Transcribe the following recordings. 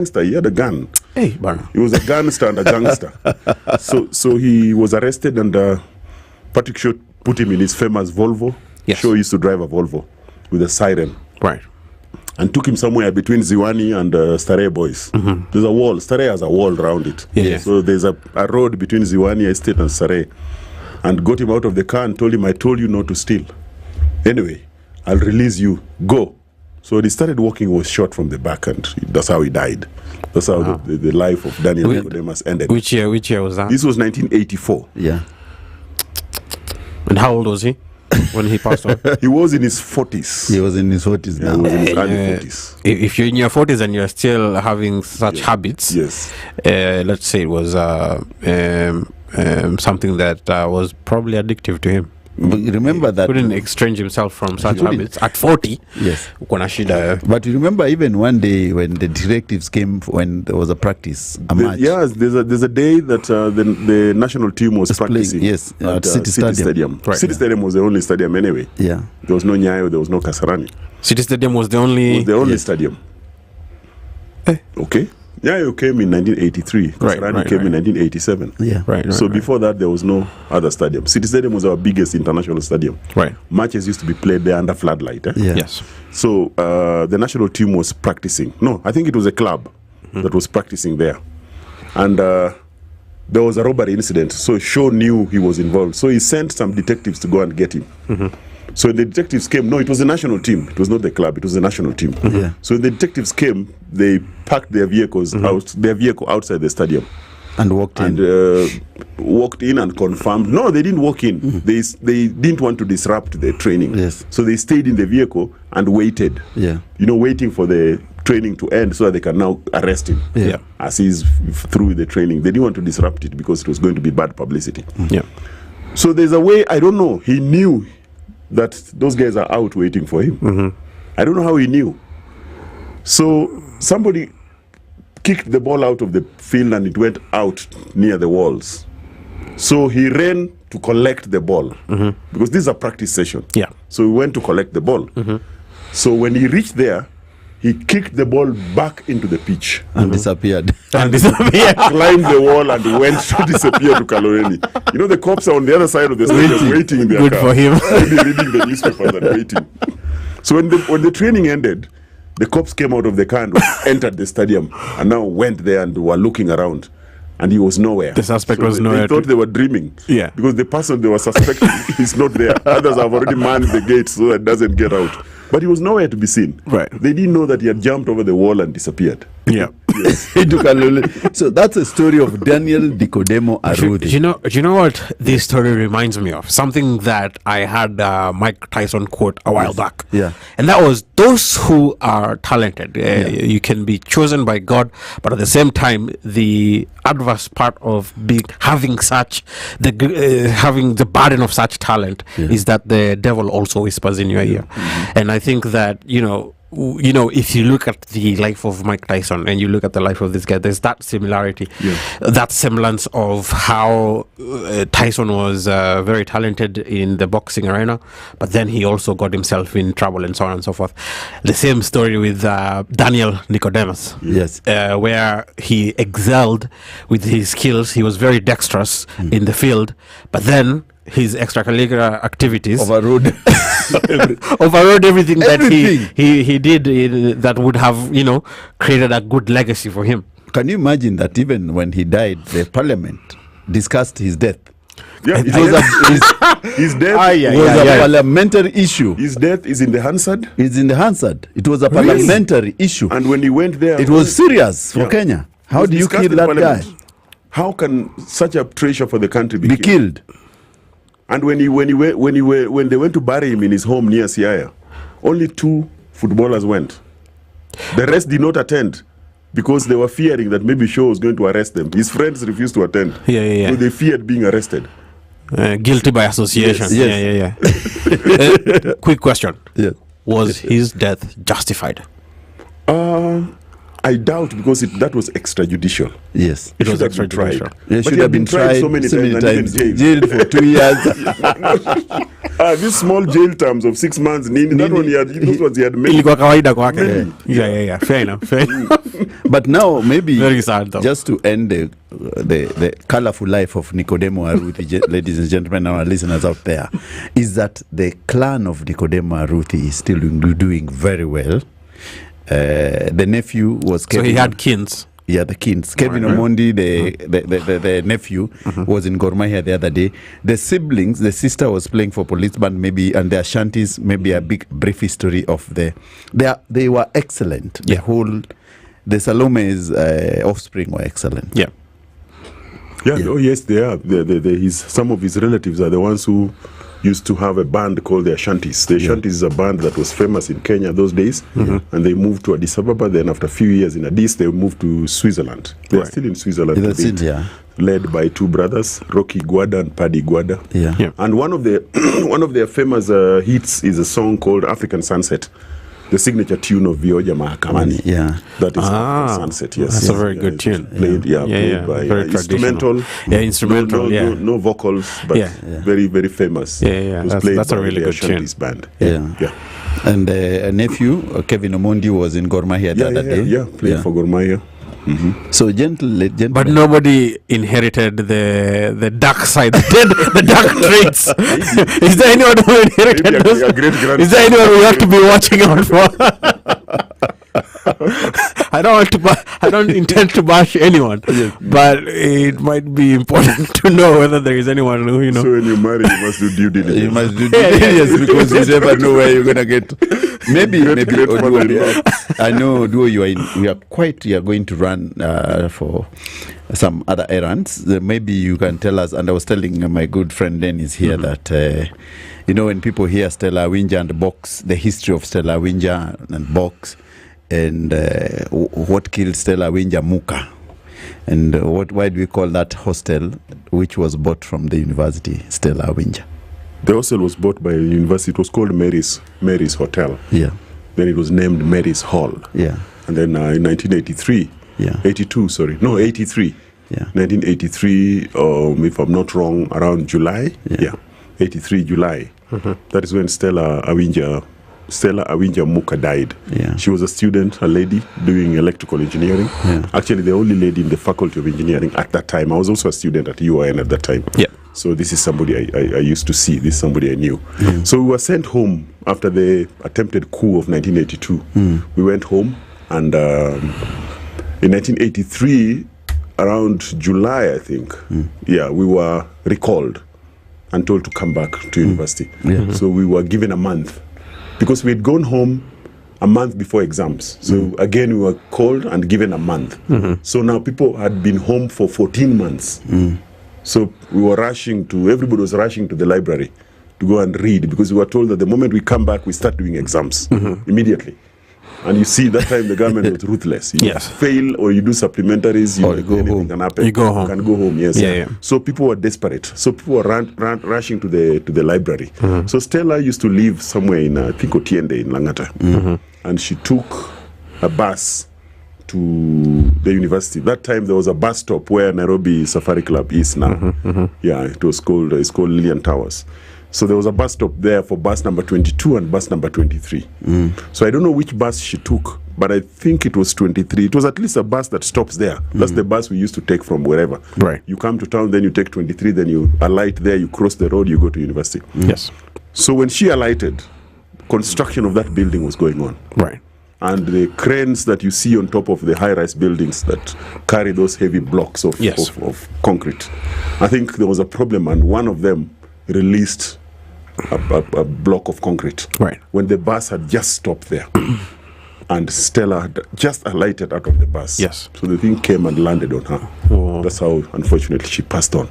He had a gun. Hey, Barna. He was a gangster and a gangster. So he was arrested, and Patrick Shaw put him in his famous Volvo. Yes. Shaw used to drive a Volvo with a siren. Right. And took him somewhere between Ziwani and Starehe Boys. Mm-hmm. There's a wall. Starehe has a wall around it. Yeah. So there's a road between Ziwani Estate and Starehe. And got him out of the car and told him, I told you not to steal. Anyway, I'll release you. Go. So when he started walking, he was shot from the back, and that's how he died. That's how the life of Daniel Nicodemus ended. Which year was that? This was 1984. Yeah. And how old was he when he passed on? He was in his 40s. He was in his 40s He now. was in his early 40s. If you're in your 40s and you're still having such habits, Yes. Let's say it was something that was probably addictive to him. But remember that. Couldn't exchange himself from such couldn't. habits at 40. Yes. Kuna shida. But you remember even one day when the directives came, when there was a practice, a match. Yes, there's a day that the national team was practicing. Yes, at City Stadium. Right. City Stadium was the only stadium anyway. Yeah. There was no Nyayo, there was no Kasarani. City Stadium was the only. It was the only Yes. stadium. Eh. Okay. Nyayo came in 1983. Kasarani came in 1987. Yeah. Right. So before that, there was no other stadium. City Stadium was our biggest international stadium. Right. Matches used to be played there under floodlight. Yeah. Yes. So the national team was practicing. No, I think it was a club that was practicing there. And there was a robbery incident. So Shaw knew he was involved. So he sent some detectives to go and get him. So the detectives came. No, it was the national team. It was not the club. It was the national team. Yeah. So the detectives came. They parked their vehicles their vehicle outside the stadium. And walked in. And walked in and confirmed. No, they didn't walk in. They didn't want to disrupt the training. Yes. So they stayed in the vehicle and waited. Yeah. Waiting for the training to end so that they can now arrest him. Yeah. As he's through the training. They didn't want to disrupt it because it was going to be bad publicity. Yeah. So there's a way, I don't know, he knew that those guys are out waiting for him. I don't know how he knew. So somebody kicked the ball out of the field and it went out near the walls. So he ran to collect the ball because this is a practice session. Yeah. So he went to collect the ball. So when he reached there, he kicked the ball back into the pitch. And disappeared. And disappeared. Climbed the wall and went to disappear to Kaloreni. The cops are on the other side of the stadium waiting in their Good car. for him. Maybe reading the newspapers and waiting. So when the training ended, the cops came out of the car and entered the stadium and now went there and were looking around. And he was nowhere. The suspect was they nowhere. They thought they were dreaming. Yeah. Because the person they were suspecting is not there. Others have already manned the gate so that it doesn't get out. But he was nowhere to be seen. Right. They didn't know that he had jumped over the wall and disappeared. Yeah. So that's a story of Daniel Nicodemo Arudi. Do you know what this story reminds me of? Something that I had Mike Tyson quote a while back. Yeah. And that was, those who are talented, you can be chosen by God, but at the same time, the adverse part of having the burden of such talent is that the devil also whispers in your ear. And I think that, if you look at the life of Mike Tyson and you look at the life of this guy, there's that similarity, that semblance of how Tyson was very talented in the boxing arena, but then he also got himself in trouble and so on and so forth. The same story with Daniel Nicodemus, Yes. where he excelled with his skills. He was very dexterous in the field, but then his extracurricular activities Overrode everything that he did that would have created a good legacy for him. Can you imagine that even when he died, the parliament discussed his death? Yeah, It was his death was a parliamentary issue. His death is in the Hansard. It's in the Hansard. It was a parliamentary issue. And when he went there, It was serious for Kenya. How do you discussed kill in that Parliament. guy? How can such a treasure for the country Be killed. And when they went to bury him in his home near Siaya, only 2 footballers went. The rest did not attend because they were fearing that maybe Shaw was going to arrest them. His friends refused to attend. So they feared being arrested. Guilty by association. Yes. Quick question. Yes. Was his death justified? I doubt, because that was extrajudicial. Yes. It was Should have been tried. extrajudicial. It But should he have been tried so many times and even jailed for 2 years. These small jail terms of 6 months, that one those ones he had many. Ilikuwa kawaida kwake. Yeah. Fair enough. But now, maybe, Very sad, though. just to end the colorful life of Nicodemo Aruthi, ladies and gentlemen, our listeners out there, is that the clan of Nicodemo Aruthi is still doing very well. The nephew was Kevin. So he had kins. Yeah, the kins. Kevin Omondi, the nephew, was in Gor Mahia the other day. The siblings, the sister was playing for police band, maybe, and their shanties, maybe a brief history of they were excellent. The Salome's offspring were excellent. Yeah. Oh yes, they are. Some of his relatives are the ones who used to have a band called the Ashantis. The Ashantis is a band that was famous in Kenya those days, and they moved to Addis Ababa. Then after a few years in Addis, they moved to Switzerland. They're still in Switzerland, led by two brothers, Rocky Guada and Paddy Guada. Yeah. And one of their famous hits is a song called African Sunset, the signature tune of Vioja Mahakamani. Yeah. That is Sunset, yes. That's a very good tune. Played by very instrumental. Instrumental, no vocals, but very, very famous. Yeah. That's a really good tune. Band. Yeah. And a nephew, Kevin Omondi, was in Gor Mahia the other day. Yeah, played for Gor Mahia. So gentlemen, but nobody inherited the dark side, the dark traits. Is there anyone who inherited those? Is there anyone we have to be watching out for? I don't intend to bash anyone, but it might be important to know whether there is anyone who, you know. So when you marry, you must do due diligence. You must do due diligence because you never know where you're gonna get. Maybe Oduo, I know Oduo, you are going to run for some other errands. Maybe you can tell us. And I was telling my good friend Dennis here that when people hear Stella Awinja and Box, the history of Stella Awinja and Box, and what killed Stella Awinja, Muka, and why do we call that hostel, which was bought from the university, Stella Awinja? The hostel was bought by a university. It was called Mary's Hotel. Yeah. Then it was named Mary's Hall. Yeah. And then in 1983, 83. Yeah. 1983, if I'm not wrong, around July. Yeah. 83 July. That is when Stella Awinja Muka died. Yeah. She was a student, a lady doing electrical engineering. Yeah. Actually, the only lady in the Faculty of Engineering at that time. I was also a student at UIN at that time. Yeah. So this is somebody I used to see. This is somebody I knew. So we were sent home after the attempted coup of 1982. We went home, and in 1983, around July, I think, we were recalled and told to come back to university. So we were given a month, because we had gone home a month before exams. So again, we were called and given a month. So now people had been home for 14 months. So everybody was rushing to the library to go and read, because we were told that the moment we come back, we start doing exams immediately. And you see, that time the government was ruthless. You fail or you do supplementaries, you go home. Can happen. You go home. You can go home, yes. Yeah. So people were desperate. So people were rushing to the library. So Stella used to live somewhere in, I think, Otieno in Langata. And she took a bus to the university. That time there was a bus stop where Nairobi Safari Club is now. Yeah, it's called Lillian Towers. So there was a bus stop there for bus number 22 and bus number 23. So I don't know which bus she took, but I think it was 23. It was at least a bus that stops there. That's the bus we used to take from wherever. Right. You come to town, then you take 23, then you alight there, you cross the road, you go to university. Yes. So when she alighted, construction of that building was going on. Right. And the cranes that you see on top of the high-rise buildings that carry those heavy blocks of concrete, I think there was a problem, and one of them released a block of concrete. Right. When the bus had just stopped there, and Stella had just alighted out of the bus. Yes. So the thing came and landed on her. Oh. That's how, unfortunately, she passed on.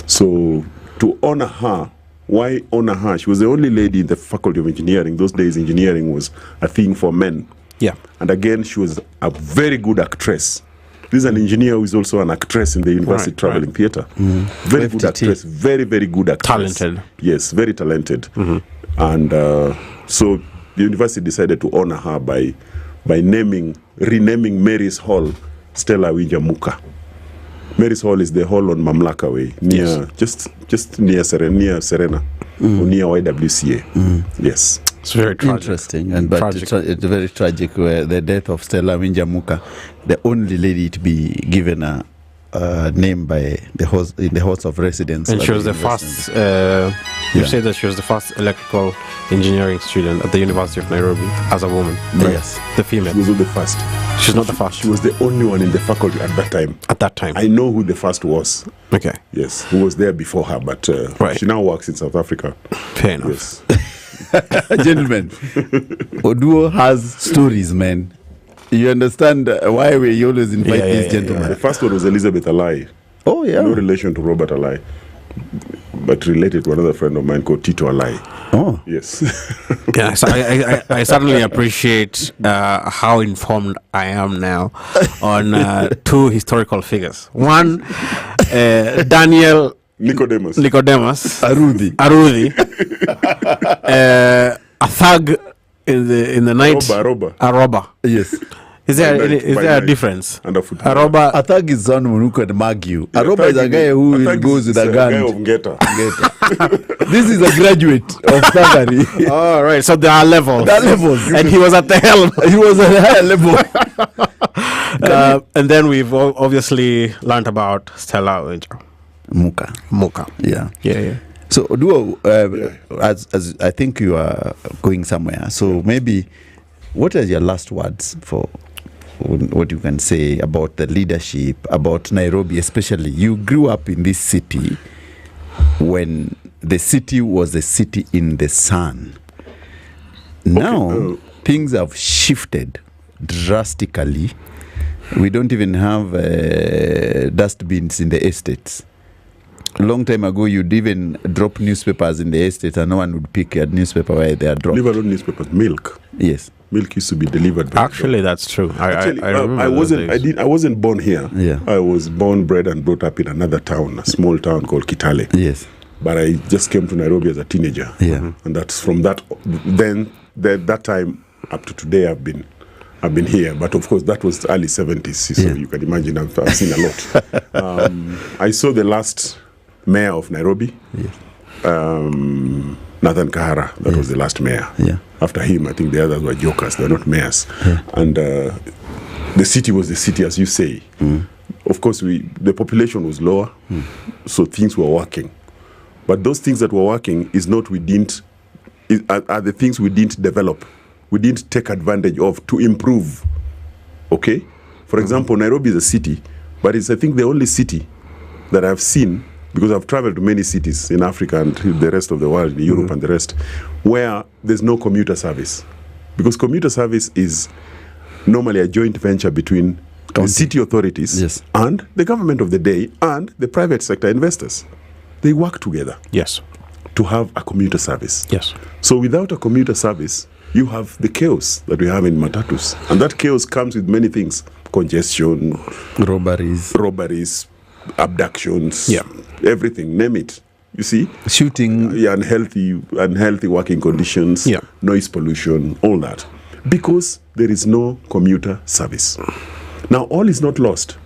So to honor her, why honor her? She was the only lady in the Faculty of Engineering. Those days, engineering was a thing for men. Yeah. And again, she was a very good actress. This is an engineer who is also an actress in the university traveling theatre. Very good actress. Very, very good actress. Talented. Yes, very talented. And so the university decided to honor her by by renaming Mary's Hall Stella Winjamuka. Mary's Hall is the hall on Mamlaka Way, near just near Serena, or near YWCA. Yes. It's very tragic. Interesting, and but Tragic. it's very tragic. Where the death of Stella Winjamuka, the only lady to be given a name by the host in the House of Residence, And at she was the university. first. You Yeah. say that she was the first electrical engineering student at the University of Nairobi as a woman. Right? Yes. The female. She was not the first. She's not the first She was the only one in the faculty at that time. at that time. I know who the first was. Okay. Yes, who was there before her, but Right. she now works in South Africa. Fair enough. Yes. Gentlemen, Oduo has stories, man. You understand why we always invite Yeah, these yeah, gentlemen? The first one was Elizabeth Alai. Oh yeah. No relation to Robert Alai, but related to another friend of mine called Tito Alai. Oh. Yes. Yeah, so I certainly appreciate how informed I am now on two historical figures. One, Daniel Nicodemus. Arudi. a thug in the night. Robber. A robber. Yes. Is there By night, is by there a night. difference? And a A footballer. robber. A thug is someone who could mug you. Yeah, A robber is a guy who goes with a guy gun. of Ngeta. This is a graduate of thuggery. All right, so there are levels. There are levels. And he was at the helm. He was at a higher level. And then we've obviously learned about Stella Muka. Yeah. Yeah. So, Duo, as I think you are going somewhere, so maybe what are your last words for what you can say about the leadership, about Nairobi especially? You grew up in this city when the city was a city in the sun. Now, things have shifted drastically. We don't even have dustbins in the estates. A long time ago, you'd even drop newspapers in the estate and no one would pick your newspaper where they are dropped. Leave alone newspapers. Milk. Yes. Milk used to be delivered. by Actually, that's true. Actually, I remember I those wasn't. days. I wasn't born here. Yeah. I was born, bred, and brought up in another town, a small town called Kitale. Yes. But I just came to Nairobi as a teenager. Yeah. And that's from that. Then that time up to today, I've been here. But of course, that was early 70s. So Yeah. you can imagine I've seen a lot. I saw the last mayor of Nairobi. Yes. Nathan Kahara, that was the last mayor. Yeah. After him, I think the others were jokers, they're not mayors. And the city was the city, as you say. Of course, the population was lower, so things were working. But those things that were working are the things we didn't develop. We didn't take advantage of to improve. Okay? For example, Nairobi is a city, but it's, I think, the only city that I've seen, because I've traveled to many cities in Africa and the rest of the world, in Europe and the rest, where there's no commuter service. Because commuter service is normally a joint venture between the city authorities Yes. and the government of the day and the private sector investors. They work together Yes. to have a commuter service. Yes. So without a commuter service, you have the chaos that we have in matatus. And that chaos comes with many things. Congestion, robberies, abductions, everything, name it. You see? Shooting. Yeah, unhealthy working conditions, noise pollution, all that. Because there is no commuter service. Now, all is not lost.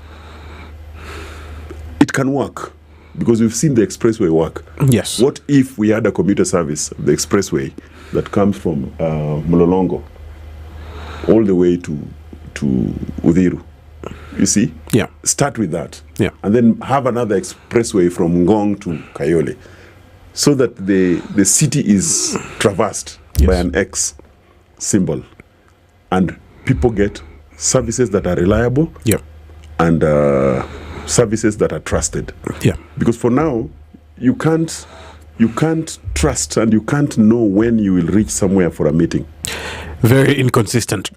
It can work. Because we've seen the expressway work. Yes. What if we had a commuter service, the expressway, that comes from Mlolongo all the way to Udhiru? You see? Yeah. Start with that. Yeah. And then have another expressway from Ngong to Kayole. So that the city is traversed by an X symbol. And people get services that are reliable and services that are trusted. Yeah. Because for now, you can't trust and you can't know when you will reach somewhere for a meeting. Very inconsistent.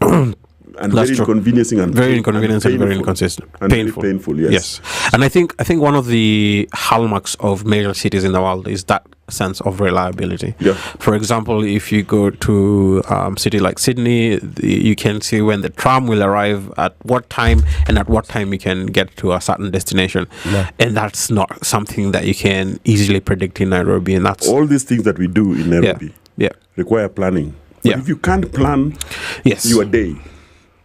And That's very true. inconveniencing and Very inconveniencing and very painful. inconsistent. And Painful. very painful, yes. And I think one of the hallmarks of major cities in the world is that sense of reliability. Yeah. For example, if you go to a city like Sydney, you can see when the tram will arrive at what time and at what time you can get to a certain destination. Yeah. And that's not something that you can easily predict in Nairobi. And that's All these things that we do in Nairobi require planning. But if you can't plan your day,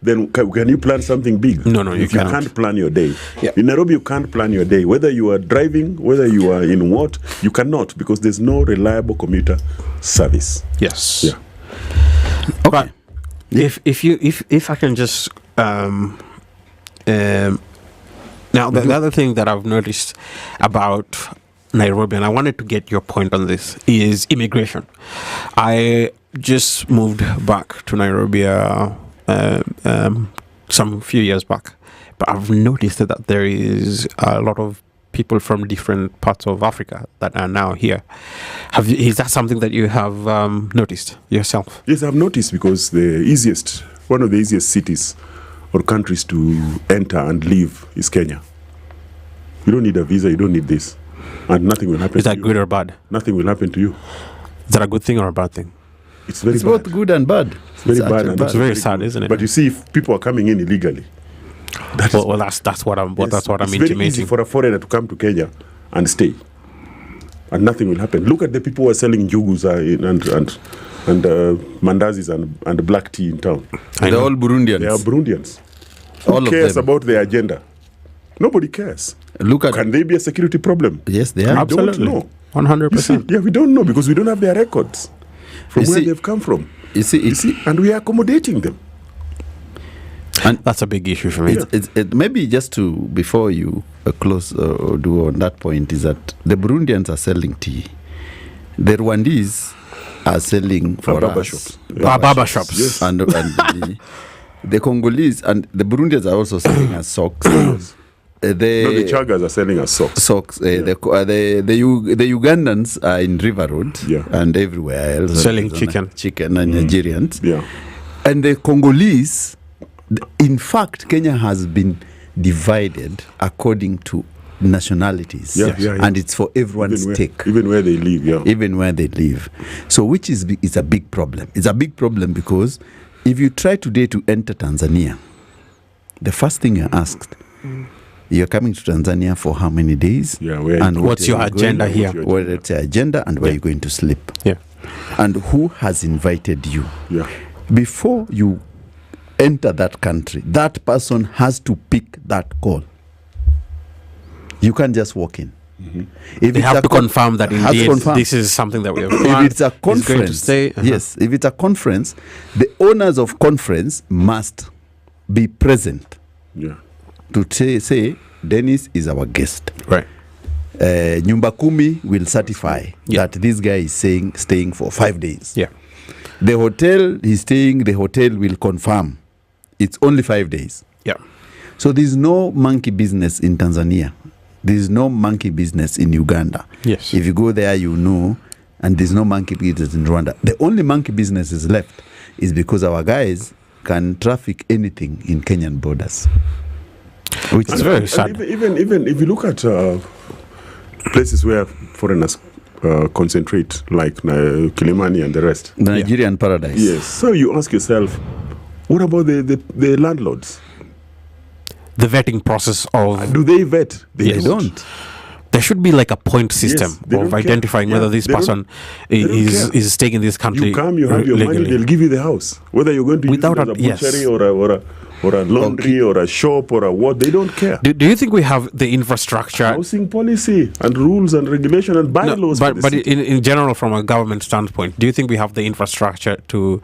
then can you plan something big? No, you if you cannot. can't plan your day. Yeah. In Nairobi, you can't plan your day. Whether you are driving, whether you are in what, you cannot, because there's no reliable commuter service. Yes. Yeah. Okay. If I can just now the other thing that I've noticed about Nairobi, and I wanted to get your point on this, is immigration. I just moved back to Nairobi some few years back, but I've noticed that there is a lot of people from different parts of Africa that are now here. Is that something that you have noticed yourself? Yes, I've noticed, because one of the easiest cities or countries to enter and leave is Kenya. You don't need a visa, you don't need this, and nothing will happen. Is to that you. good or bad? Nothing will happen to you. Is that a good thing or a bad thing? It's very It's bad. both good and bad. It's very bad, actually and It's very sad, isn't it? But you see, if people are coming in illegally, Well, that's what I'm it's intimating. very easy for a foreigner to come to Kenya and stay, and nothing will happen. Look at the people who are selling jugus and mandazis and black tea in town. They're all Burundians. They are Burundians. All Who of cares them. about their agenda? Nobody cares. Look at Can they be a security problem? yes, they We are. Absolutely. don't know. 100%. Yeah, we don't know, because we don't have their records from You where see- they've come from. You see, And we are accommodating them. That's a big issue for me. maybe just to before you close or do on that point is that the Burundians are selling tea. The Rwandese are selling for barber us. shops. Barber shops. Yes. And the Congolese and the Burundians are also selling us socks. The Chagas are selling us socks. The Ugandans are in River Road and everywhere else. Selling chicken and Nigerians. Yeah. And the Congolese, in fact, Kenya has been divided according to nationalities. Yeah. And it's for everyone's take. Even where they live, yeah. Even where they live. So which is a big problem. It's a big problem because if you try today to enter Tanzania, the first thing you're asked, you're coming to Tanzania for how many days? Yeah, and what's your agenda here? What's your agenda and where you're going to sleep? Yeah. And who has invited you? Yeah. Before you enter that country, that person has to pick that call. You can't just walk in. Mm-hmm. If They it's have a to confirm that has to indeed confirm. this is something that we have If planned. it's a He's going to conference, stay. yes, if it's a conference, the owners of conference must be present Yeah. to say Dennis is our guest. Right. Nyumba Kumi will certify Yeah. that this guy is staying for 5 days. Yeah. The hotel he's staying, the hotel will confirm it's only 5 days. Yeah. So there's no monkey business in Tanzania. There's no monkey business in Uganda. Yes. If you go there, you know, and there's no monkey business in Rwanda. The only monkey business is left is because our guys can traffic anything in Kenyan borders. Which It's is very And sad. even if you look at places where foreigners concentrate, like Kilimani and the rest. the Nigerian paradise. Yes. So you ask yourself, what about the landlords? The vetting process of Do they vet? They don't. there should be like a point system they don't of care. identifying Yeah, whether this they don't- person they don't is care. staying in this country. You come, you have your money, legally. they'll give you the house. Whether you're going to Without use it as a yes. butchery or a laundry or a shop or a what, they don't care. Do you think we have the infrastructure? Housing policy and rules and regulation and bylaws. No, but in general, from a government standpoint, do you think we have the infrastructure to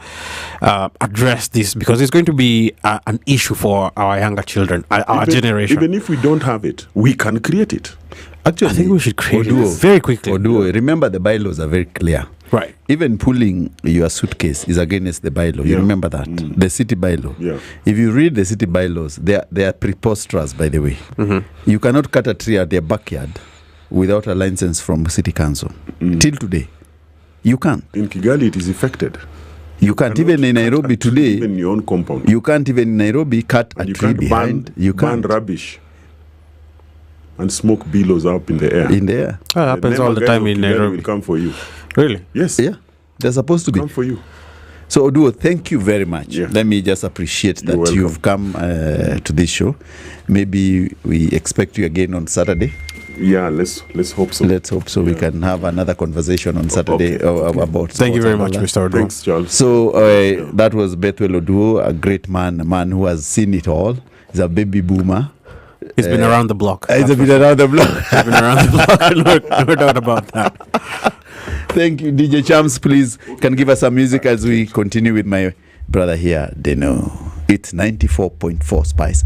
address this? Because it's going to be an issue for our younger children, our generation. Even if we don't have it, we can create it. Actually, I think we should create Oduo, it very quickly. Oduo, remember the bylaws are very clear. Right. Even pulling your suitcase is against the bylaw. You Yeah. remember that? The city bylaw. Yeah. If you read the city bylaws, they are preposterous, by the way. You cannot cut a tree at their backyard without a license from city council. Till today. You can't. In Kigali, it is effected. You can't. Even in Nairobi today, Even in your own compound. you can't even in Nairobi cut a And you tree can't behind. You burn can't. rubbish and smoke billows up in the air. In there. That happens all the time in Kigali Nairobi. will come for you. Really? Yes. Yeah. They're supposed to be. Come for you. So, Oduo, thank you very much. Yeah. Let me just appreciate You're that welcome. you've come to this show. Maybe we expect you again on Saturday. Yeah, let's hope so. Let's hope so. We can have another conversation on Saturday about. Thank you sports very and all much, that. Mr. Oduo. Thanks, Charles. So that was Bethuel Oduo, a great man, a man who has seen it all. He's a baby boomer. He's been around the block. He's been around the block. He's been around the block. No doubt about that. Thank you, DJ Chams. Please can give us some music as we continue with my brother here, Deno. It's 94.4 Spice.